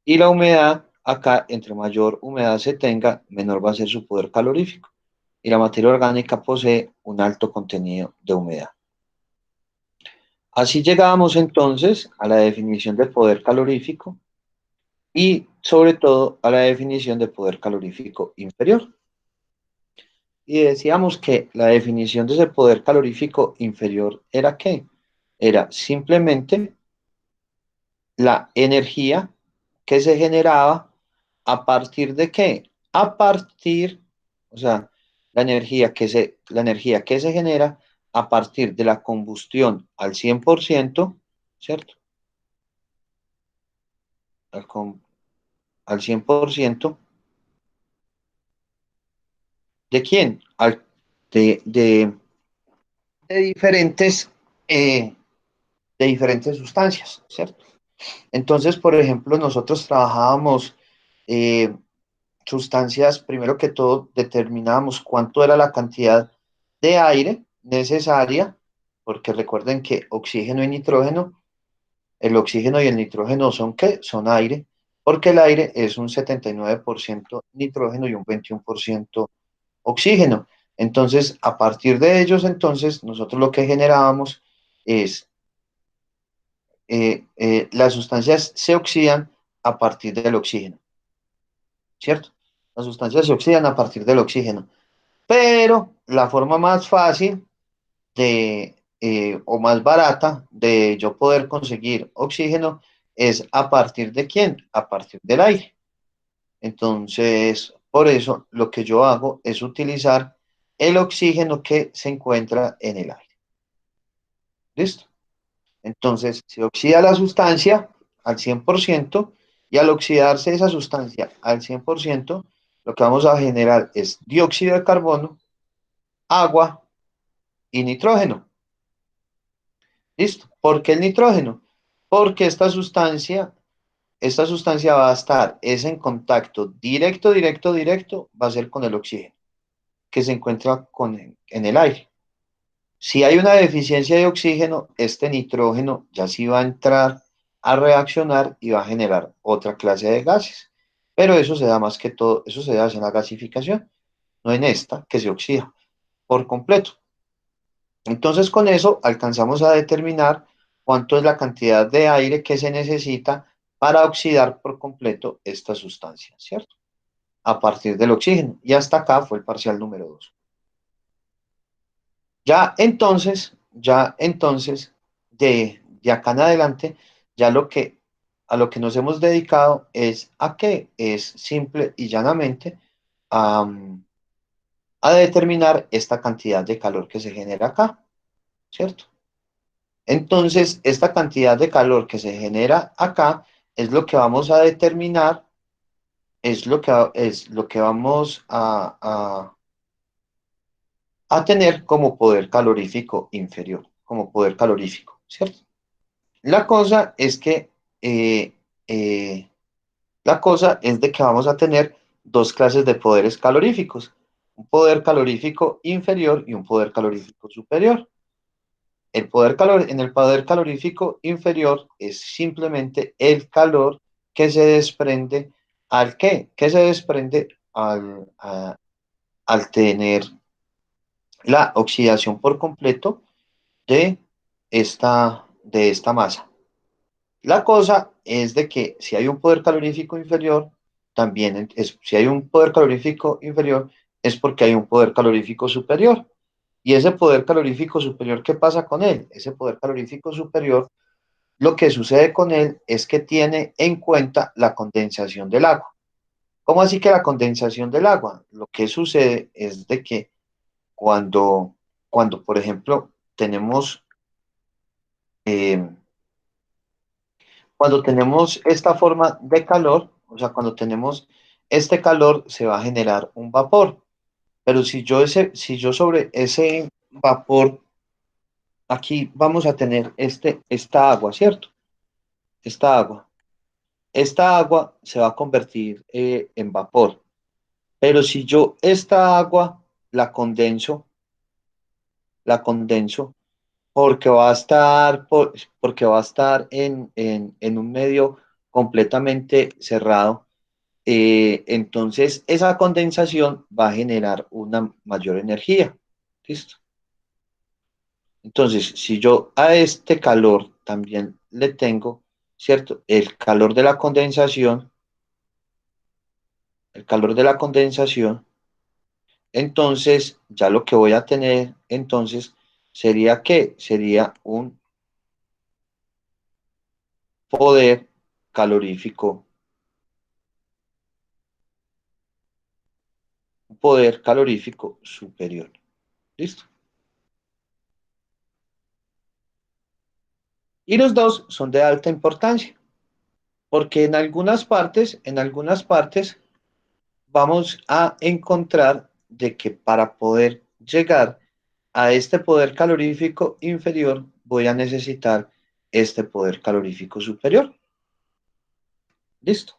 Y la humedad, acá, entre mayor humedad se tenga, menor va a ser su poder calorífico. Y la materia orgánica posee un alto contenido de humedad. Así llegábamos entonces a la definición de poder calorífico y sobre todo a la definición de poder calorífico inferior. Y decíamos que la definición de ese poder calorífico inferior era ¿qué? Era simplemente la energía que se generaba a partir de qué? A partir, o sea, la energía que se genera a partir de la combustión al 100%, ¿cierto? Al, al 100%, ¿de quién? De diferentes, eh, de diferentes sustancias, ¿cierto? Entonces, por ejemplo, nosotros trabajábamos eh, sustancias, primero que todo, determinábamos cuánto era la cantidad de aire necesaria, porque recuerden que oxígeno y nitrógeno, el oxígeno y el nitrógeno son ¿qué? Son aire, porque el aire es un 79% nitrógeno y un 21% oxígeno. Entonces, a partir de ellos, entonces, nosotros lo que generábamos es, las sustancias se oxidan a partir del oxígeno, ¿cierto? Las sustancias se oxidan a partir del oxígeno. Pero la forma más fácil o más barata de yo poder conseguir oxígeno es a partir de quién? A partir del aire. Entonces, Por eso lo que yo hago es utilizar el oxígeno que se encuentra en el aire. ¿Listo? Entonces, se oxida la sustancia al 100% y al oxidarse esa sustancia al 100%, lo que vamos a generar es dióxido de carbono, agua y nitrógeno. ¿Listo? ¿Por qué el nitrógeno? Porque esta sustancia va a estar, es en contacto directo, directo, directo, va a ser con el oxígeno que se encuentra en el aire. Si hay una deficiencia de oxígeno, este nitrógeno ya sí va a entrar a reaccionar y va a generar otra clase de gases. Pero eso se da más que todo, eso se da en la gasificación, no en esta, que se oxida por completo. Entonces, con eso alcanzamos a determinar cuánto es la cantidad de aire que se necesita para oxidar por completo esta sustancia, ¿cierto? A partir del oxígeno. Y hasta acá fue el parcial número 2. Ya entonces, de acá en adelante, ya a lo que nos hemos dedicado es a qué, es simple y llanamente a, a determinar esta cantidad de calor que se genera acá, ¿cierto? Entonces, esta cantidad de calor que se genera acá es lo que vamos a determinar, es lo que vamos a tener como poder calorífico inferior, como poder calorífico, ¿cierto? La cosa es que, eh, eh, la cosa es de que vamos a tener dos clases de poderes caloríficos, un poder calorífico inferior y un poder calorífico superior. En el poder calorífico inferior es simplemente el calor que se desprende ¿al qué? Que se desprende al tener la oxidación por completo de esta masa. La cosa es de que si hay un poder calorífico inferior, también si hay un poder calorífico inferior, es porque hay un poder calorífico superior. Y ese poder calorífico superior, ¿qué pasa con él? Ese poder calorífico superior, lo que sucede con él es que tiene en cuenta la condensación del agua. ¿Cómo así que la condensación del agua? Lo que sucede es de que cuando, cuando por ejemplo, eh, cuando tenemos esta forma de calor, o sea, cuando tenemos este calor, se va a generar un vapor. Pero si yo sobre ese vapor, aquí vamos a tener esta agua, ¿cierto? Esta agua. Esta agua se va a convertir en vapor. Pero si yo esta agua la condenso, porque va a estar en un medio completamente cerrado. Entonces, esa condensación va a generar una mayor energía. ¿Listo? Entonces, si yo a este calor también le tengo, ¿cierto? El calor de la condensación, entonces ya lo que voy a tener entonces sería ¿qué? Sería poder calorífico, un poder calorífico superior. ¿Listo? Y los dos son de alta importancia, porque en algunas partes vamos a encontrar de que para poder llegar a este poder calorífico inferior voy a necesitar este poder calorífico superior. ¿Listo?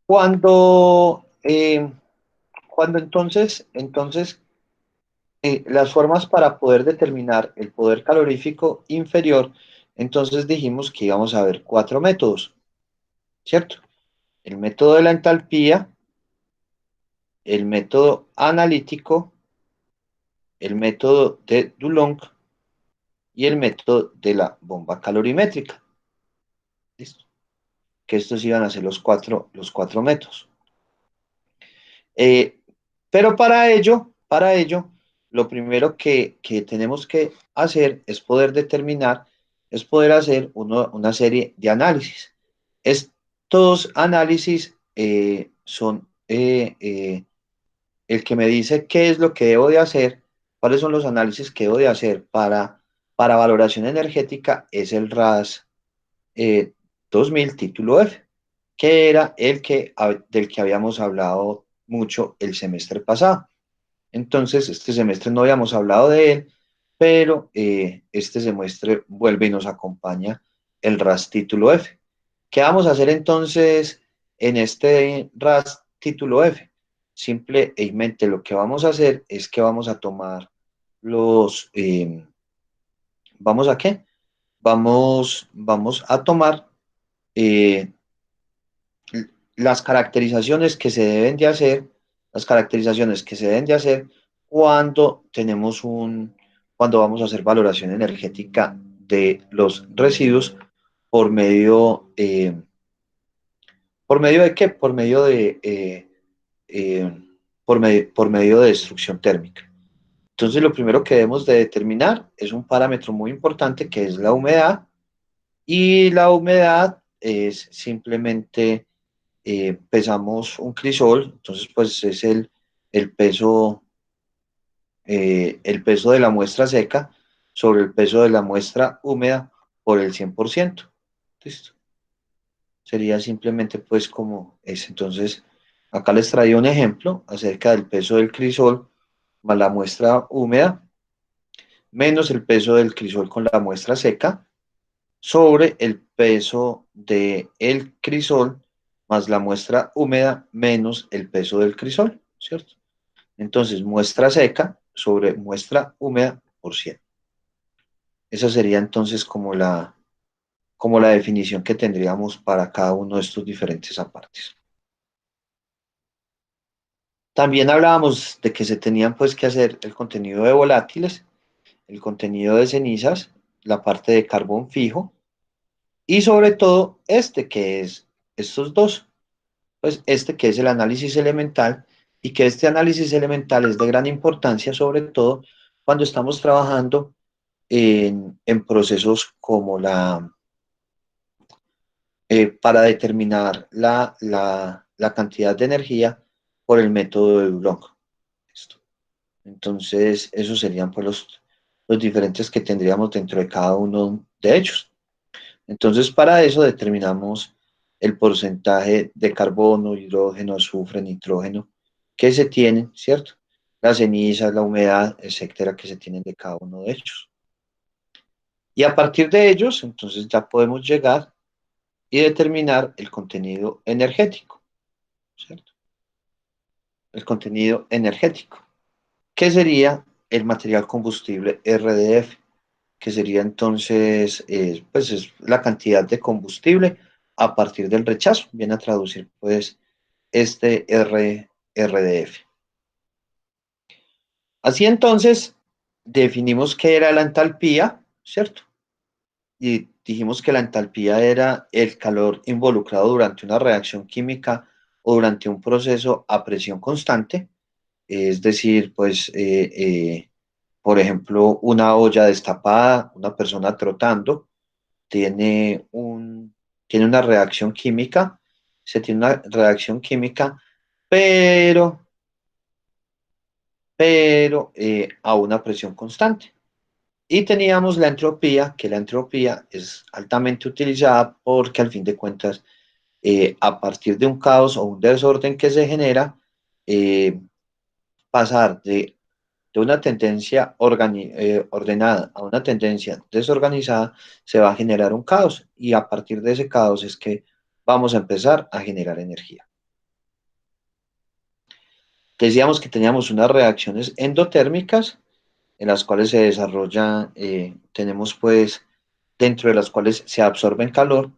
Cuando, eh, cuando entonces las formas para poder determinar el poder calorífico inferior, entonces dijimos que íbamos a ver cuatro métodos, ¿cierto? El método de la entalpía, el método analítico, el método de Dulong y el método de la bomba calorimétrica. ¿Listo? Que estos iban a ser los cuatro métodos. Eh, pero para ello, lo primero que tenemos que hacer es poder hacer una serie de análisis. estos análisis son el que me dice qué es lo que debo de hacer, cuáles son los análisis que debo de hacer para valoración energética, es el RAS 2000 título F, que era del que habíamos hablado mucho el semestre pasado. Entonces, este semestre no habíamos hablado de él, pero este semestre vuelve y nos acompaña el RAS título F. ¿Qué vamos a hacer entonces en este RAS título F? Simplemente lo que vamos a hacer es que vamos a tomar los, ¿vamos a qué? Vamos a tomar eh, las caracterizaciones que se deben de hacer, las caracterizaciones que se deben de hacer cuando cuando vamos a hacer valoración energética de los residuos por ¿por medio de qué? Eh, por medio de destrucción térmica. Entonces, lo primero que debemos de determinar es un parámetro muy importante que es la humedad, y la humedad es simplemente pesamos un crisol, entonces pues es el peso de la muestra seca sobre el peso de la muestra húmeda por el 100%. ¿Listo? Sería simplemente pues como es. Entonces, acá les traía un ejemplo acerca del peso del crisol más la muestra húmeda menos el peso del crisol con la muestra seca sobre el peso del crisol más la muestra húmeda menos el peso del crisol, ¿cierto? Entonces, muestra seca sobre muestra húmeda por 100. Esa sería entonces como la definición que tendríamos para cada uno de estos diferentes apartes. También hablábamos de que se tenían pues que hacer el contenido de volátiles, el contenido de cenizas, la parte de carbón fijo y sobre todo que es estos dos, pues este que es el análisis elemental, y que este análisis elemental es de gran importancia sobre todo cuando estamos trabajando en procesos como para determinar la cantidad de energía por el método de Dulong. Esto. Entonces, esos serían pues, los diferentes que tendríamos dentro de cada uno de ellos. Entonces, para eso determinamos el porcentaje de carbono, hidrógeno, azufre, nitrógeno que se tienen, ¿cierto? Las cenizas, la humedad, etcétera, que se tienen de cada uno de ellos. Y a partir de ellos, entonces ya podemos llegar y determinar el contenido energético, ¿cierto? El contenido energético, que sería el material combustible RDF, que sería entonces, pues es la cantidad de combustible a partir del rechazo, viene a traducir pues este RDF. Así entonces, definimos qué era la entalpía, ¿cierto? Y dijimos que la entalpía era el calor involucrado durante una reacción química o durante un proceso a presión constante, es decir, pues, por ejemplo, una olla destapada, una persona trotando, tiene tiene una reacción química, se tiene una reacción química, pero, pero a una presión constante. Y teníamos la entropía, que la entropía es altamente utilizada porque al fin de cuentas, a partir de un caos o un desorden que se genera, eh, pasar de una tendencia ordenada a una tendencia desorganizada, se va a generar un caos y a partir de ese caos es que vamos a empezar a generar energía. Decíamos que teníamos unas reacciones endotérmicas en las cuales se desarrolla, tenemos pues dentro de las cuales se absorben calor,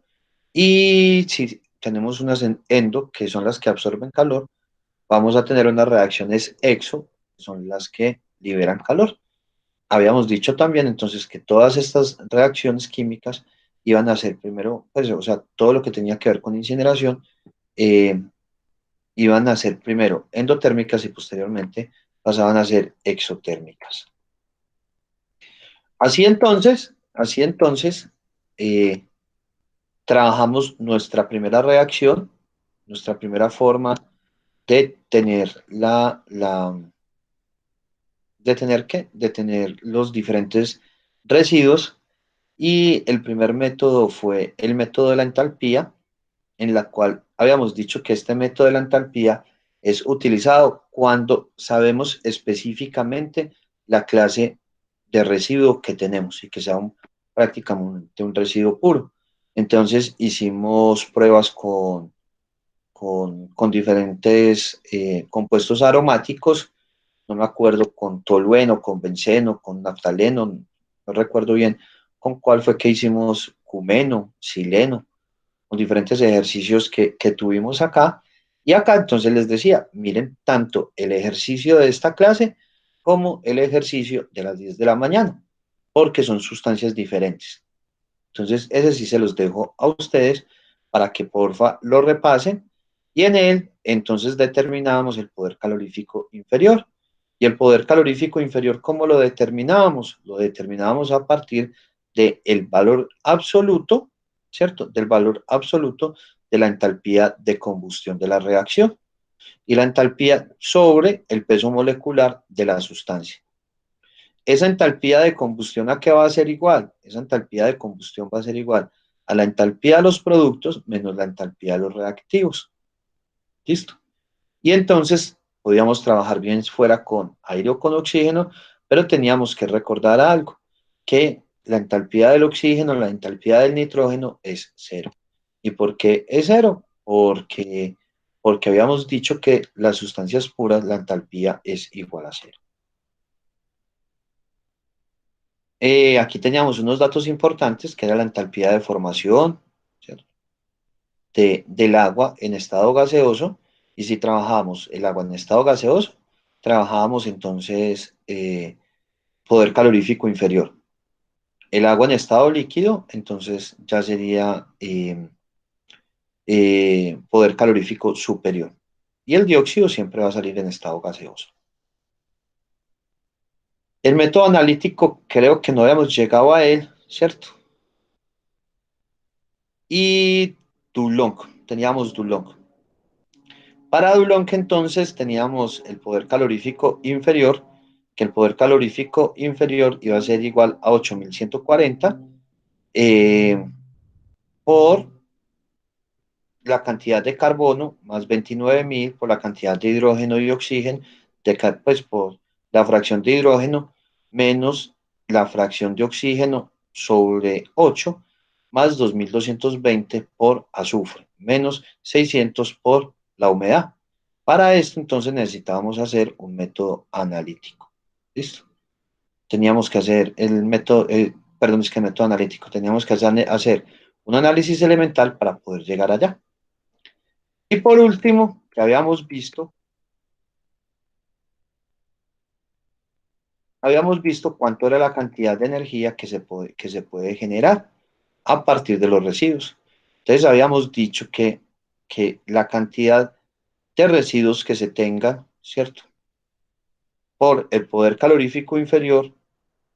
y si tenemos unas endo, que son las que absorben calor, vamos a tener unas reacciones exo, que son las que liberan calor. Habíamos dicho también entonces que todas estas reacciones químicas iban a ser primero, pues, o sea, todo lo que tenía que ver con incineración, eh, iban a ser primero endotérmicas y posteriormente pasaban a ser exotérmicas. Así entonces, eh, trabajamos nuestra primera reacción, nuestra primera forma de tener de tener los diferentes residuos. Y el primer método fue el método de la entalpía, en la cual habíamos dicho que este método de la entalpía es utilizado cuando sabemos específicamente la clase de residuo que tenemos y que sea prácticamente un residuo puro. Entonces hicimos pruebas con diferentes compuestos aromáticos, no me acuerdo, con tolueno, con benceno, con naftaleno, no recuerdo bien con cuál fue que hicimos cumeno, sileno, con diferentes ejercicios que tuvimos acá. Y acá entonces les decía, miren tanto el ejercicio de esta clase como el ejercicio de las 10 de la mañana, porque son sustancias diferentes. Entonces, ese sí se los dejo a ustedes para que porfa lo repasen y en él entonces determinábamos el poder calorífico inferior. Y el poder calorífico inferior, ¿cómo lo determinábamos? Lo determinábamos a partir del valor absoluto, ¿cierto? Del valor absoluto de la entalpía de combustión de la reacción y la entalpía sobre el peso molecular de la sustancia. Esa entalpía de combustión, ¿a qué va a ser igual? Esa entalpía de combustión va a ser igual a la entalpía de los productos menos la entalpía de los reactivos. ¿Listo? Y entonces podíamos trabajar bien fuera con aire o con oxígeno, pero teníamos que recordar algo, que la entalpía del oxígeno, la entalpía del nitrógeno es cero. ¿Y por qué es cero? Porque habíamos dicho que las sustancias puras, la entalpía es igual a cero. Aquí teníamos unos datos importantes, que era la entalpía de formación, ¿cierto? Del agua en estado gaseoso, y si trabajábamos el agua en estado gaseoso, trabajábamos entonces poder calorífico inferior. El agua en estado líquido, entonces ya sería poder calorífico superior. Y el dióxido siempre va a salir en estado gaseoso. El método analítico creo que no habíamos llegado a él, ¿cierto? Y Dulong, teníamos Dulong. Para Dulong entonces teníamos el poder calorífico inferior, que el poder calorífico inferior iba a ser igual a 8140 eh, por la cantidad de carbono más 29.000 por la cantidad de hidrógeno y oxígeno, pues por la fracción de hidrógeno menos la fracción de oxígeno sobre 8 más 2220 por azufre menos 600 por la humedad. Para esto entonces necesitábamos hacer un método analítico. ¿Listo? Teníamos que hacer el método, perdón, es que el método analítico, teníamos que hacer un análisis elemental para poder llegar allá. Y por último, que habíamos visto cuánto era la cantidad de energía que se puede generar a partir de los residuos. Entonces habíamos dicho que la cantidad de residuos que se tengan, ¿cierto? Por el poder calorífico inferior,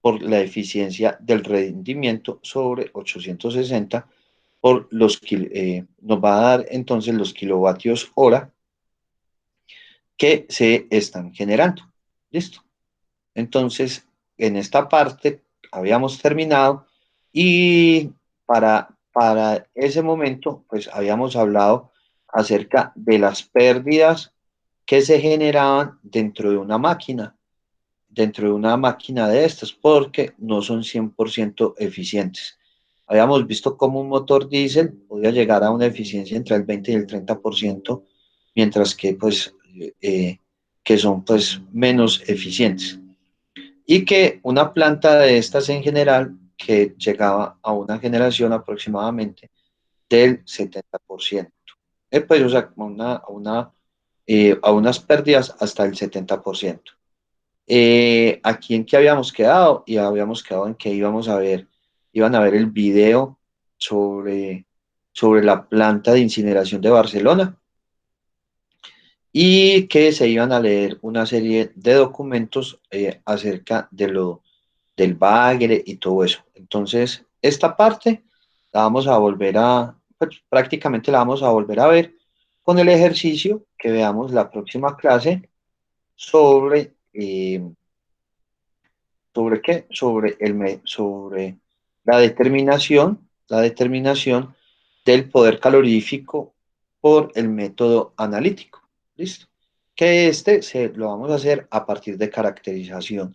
por la eficiencia del rendimiento sobre 860, nos va a dar entonces los kilovatios hora que se están generando. ¿Listo? Entonces, en esta parte habíamos terminado y para ese momento, pues habíamos hablado acerca de las pérdidas que se generaban dentro de una máquina de estas, porque no son 100% eficientes. Habíamos visto cómo un motor diésel podía llegar a una eficiencia entre el 20 y el 30%, mientras que, pues, que son pues menos eficientes y que una planta de estas en general que llegaba a una generación aproximadamente del 70%. Pues, o sea, a unas pérdidas hasta el 70%. Aquí en qué habíamos quedado, y habíamos quedado en que iban a ver el video sobre la planta de incineración de Barcelona y que se iban a leer una serie de documentos acerca del bagre y todo eso. Entonces, esta parte la vamos a volver a, pues prácticamente la vamos a volver a ver con el ejercicio que veamos la próxima clase sobre, ¿sobre qué? Sobre la determinación del poder calorífico por el método analítico. ¿Listo? Que lo vamos a hacer a partir de caracterización,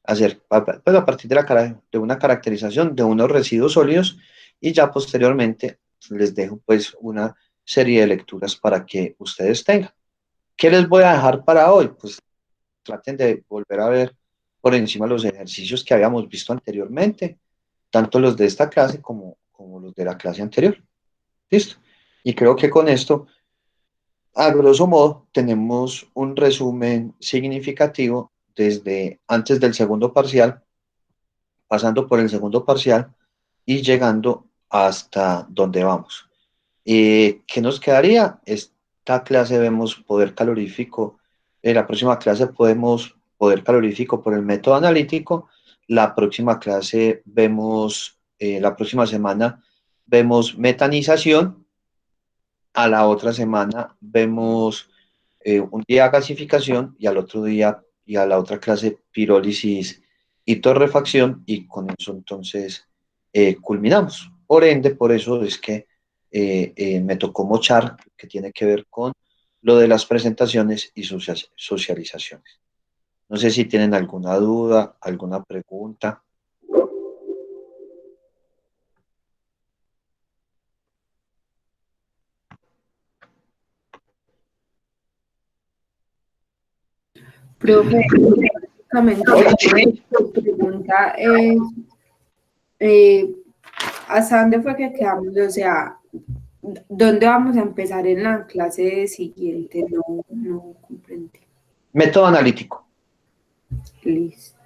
pues a partir de una caracterización de unos residuos sólidos y ya posteriormente les dejo pues una serie de lecturas para que ustedes tengan. ¿Qué les voy a dejar para hoy? Pues traten de volver a ver por encima los ejercicios que habíamos visto anteriormente, tanto los de esta clase como los de la clase anterior. ¿Listo? Y creo que con esto, a grosso modo, tenemos un resumen significativo desde antes del segundo parcial, pasando por el segundo parcial y llegando hasta donde vamos. ¿Qué nos quedaría? Esta clase vemos poder calorífico. En la próxima clase podemos poder calorífico por el método analítico. La próxima clase vemos, la próxima semana vemos metanización. A la otra semana vemos un día gasificación y al otro día y a la otra clase pirólisis y torrefacción y con eso entonces culminamos. Por ende, por eso es que me tocó mochar, que tiene que ver con lo de las presentaciones y socializaciones. No sé si tienen alguna duda, alguna pregunta. Profe, básicamente mi pregunta es, eh, ¿hasta dónde fue que quedamos? O sea, ¿dónde vamos a empezar en la clase siguiente? No comprendí. Método analítico. Listo.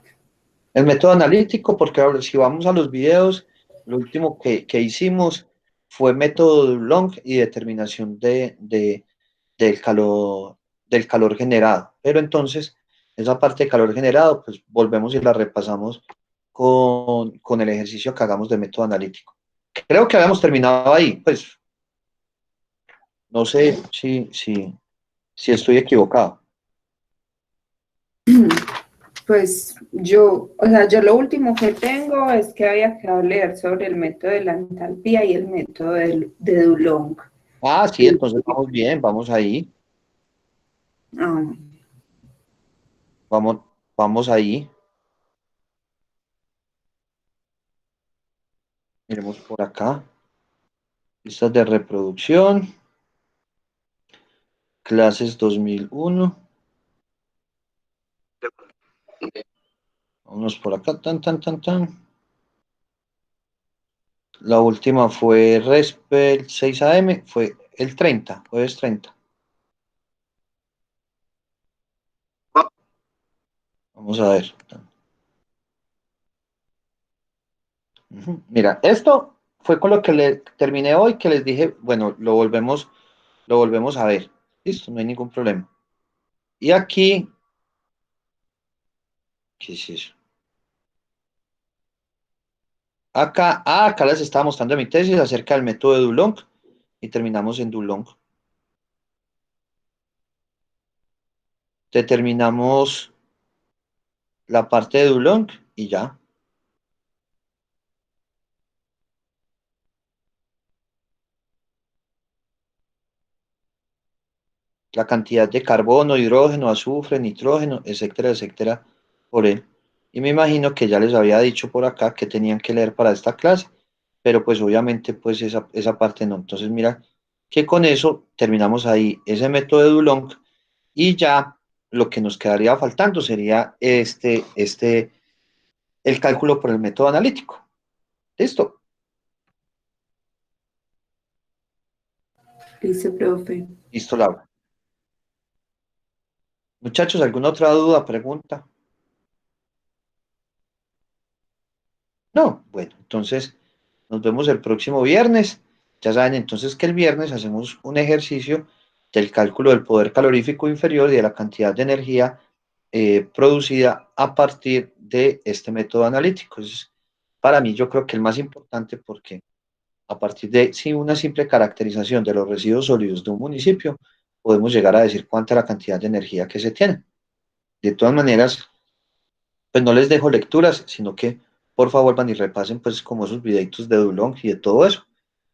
El método analítico, porque ahora si vamos a los videos, lo último que hicimos fue método Long y determinación del calor generado. Pero entonces, esa parte de calor generado, pues volvemos y la repasamos con el ejercicio que hagamos de método analítico. Creo que habíamos terminado ahí, pues no sé si estoy equivocado. Pues yo, o sea, yo lo último que tengo es que había que leer sobre el método de la entalpía y el método de Dulong. Ah, sí, entonces vamos bien, vamos ahí, Ah, vamos, vamos ahí. Miremos por acá. Listas de reproducción. Clases 2001. Vámonos por acá. Tan, tan, tan, tan. La última fue Respel 6 AM. Fue el 30, jueves 30. Vamos a ver. Mira, esto fue con lo que le terminé hoy, que les dije, bueno, lo volvemos a ver. Listo, no hay ningún problema. Y aquí, ¿qué es eso? Acá les estaba mostrando mi tesis acerca del método de Dulong y terminamos en Dulong. Determinamos la parte de Dulong y ya. La cantidad de carbono, hidrógeno, azufre, nitrógeno, etcétera, etcétera, por él. Y me imagino que ya les había dicho por acá que tenían que leer para esta clase, pero pues obviamente pues esa parte no. Entonces mira que con eso terminamos ahí ese método de Dulong y ya lo que nos quedaría faltando sería el cálculo por el método analítico. ¿Listo? listo, profe. Listo, Laura. Muchachos, ¿alguna otra duda, pregunta? No, bueno, entonces nos vemos el próximo viernes. Ya saben entonces que el viernes hacemos un ejercicio del cálculo del poder calorífico inferior y de la cantidad de energía producida a partir de este método analítico. Entonces, para mí yo creo que el más importante, ¿por qué? a partir de una simple caracterización de los residuos sólidos de un municipio, podemos llegar a decir cuánta es la cantidad de energía que se tiene. De todas maneras, pues no les dejo lecturas, sino que por favor van y repasen pues como esos videitos de Dulong y de todo eso.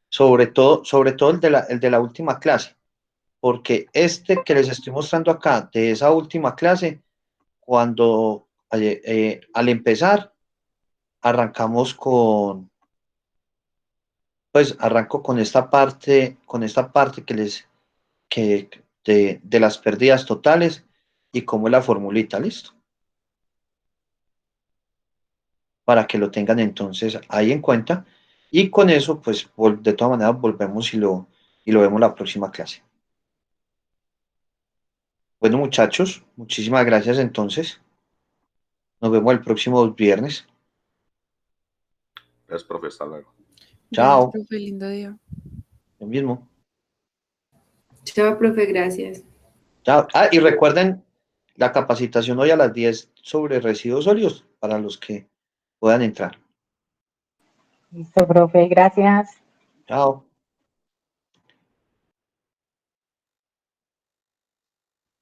Sobre todo el de la última clase, porque este que les estoy mostrando acá, de esa última clase, cuando al empezar, arrancamos pues arranco con esta parte de las pérdidas totales y cómo es la formulita, ¿listo? Para que lo tengan entonces ahí en cuenta. Y con eso, pues de todas maneras volvemos y lo vemos la próxima clase. Bueno, muchachos, muchísimas gracias entonces. Nos vemos el próximo viernes. Gracias, profe. Hasta luego. Chao. Gracias, profe. Lindo día. Lo mismo. Chao, profe, gracias. Chao. Ah, y recuerden la capacitación hoy a las 10 sobre residuos sólidos para los que puedan entrar. Listo, profe, gracias. Chao.